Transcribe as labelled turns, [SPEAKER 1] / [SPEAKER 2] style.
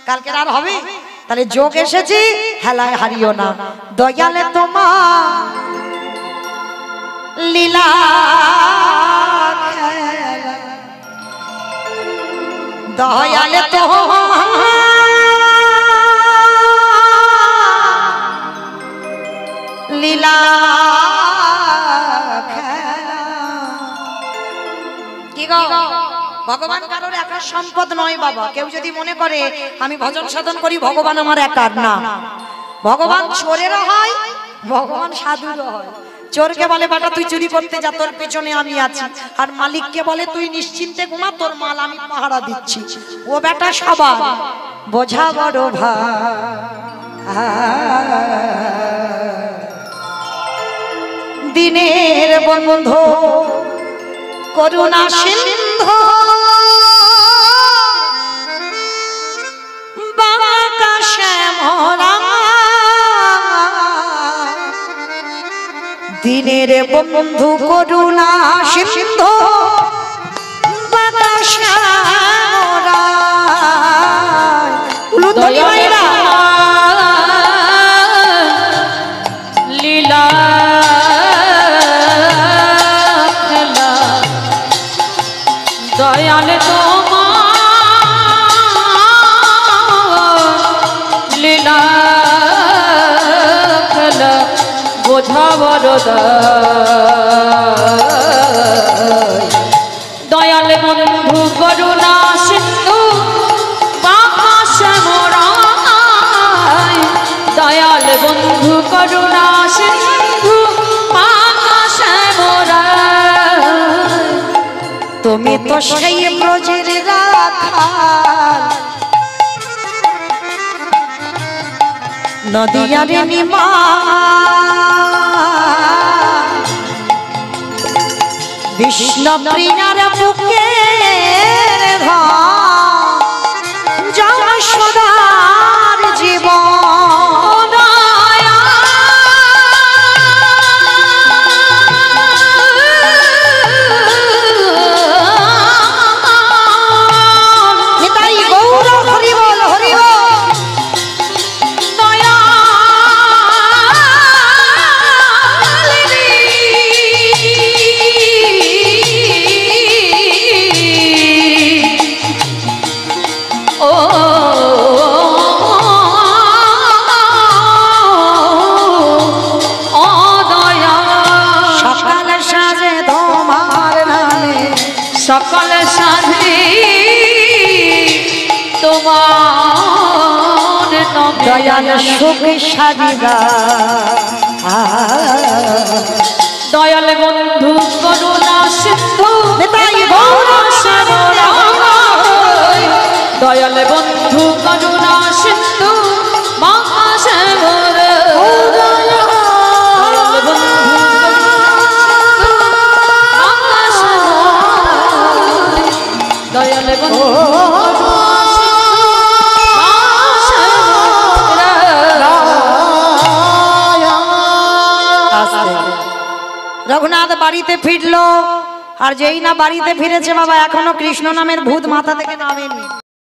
[SPEAKER 1] কালকে আর হবে? তাহলে যোগ এসেছি, হেলায় হারিও না। দয়ালে তোমার লীলা দয়ালে তোমার লীলা কি গো, ভগবান কারোর একার সম্পদ নয় বাবা। কেউ যদি মনে করে আমি ভজন সাধন করি, ভগবান আমার একার না। ভগবান চোরেরও হয়, ভগবান সাধুরও হয়। চোরকে বলে বেটা তুই চুরি করতে যা, তোর পেছনে আমি আছি। আর মালিককে বলে তুই নিশ্চিন্তে ঘুমা, তোর মাল আমি পাহারা দিচ্ছি। ও বেটা সবার বোঝা বড় ভাই। দিনের বন্ধু করুণা সিন্ধু বাকাশে মোরা, দিনের বন্ধু করুণা সিন্ধু বাকাশে মোরা।
[SPEAKER 2] লীলা দয়ালে তোমার লীলা খেলা বোঝা বড় দয়ালে বন্ধু করুণা সিন্ধু বাকাশে মোরা, দয়ালে বন্ধু করুণা সিন্ধু বাকাশে মোরা।
[SPEAKER 1] তুমি তো সেই ব্রজের রাখাল, নদিয়ার নিমা, বিষ্ণু প্রিয়ার বুকের ধন, যশোদার জীবন। নিতাই গৌর হরি বল হরি বল।
[SPEAKER 2] সকল সাধে তোমার
[SPEAKER 1] দয়াল সুখ সারিবা,
[SPEAKER 2] দয়াল বন্ধু করুণা সিন্ধু দয়াল বন্ধু করুণা সিন্ধু বাকাশে মোরা, দয়াল বন্ধু
[SPEAKER 1] রঘুনাথ বাড়িতে ফিরলো, আর যেই না বাড়িতে ফিরেছে বাবা, এখনো কৃষ্ণ নামের ভূত মাথা থেকে নামেনি।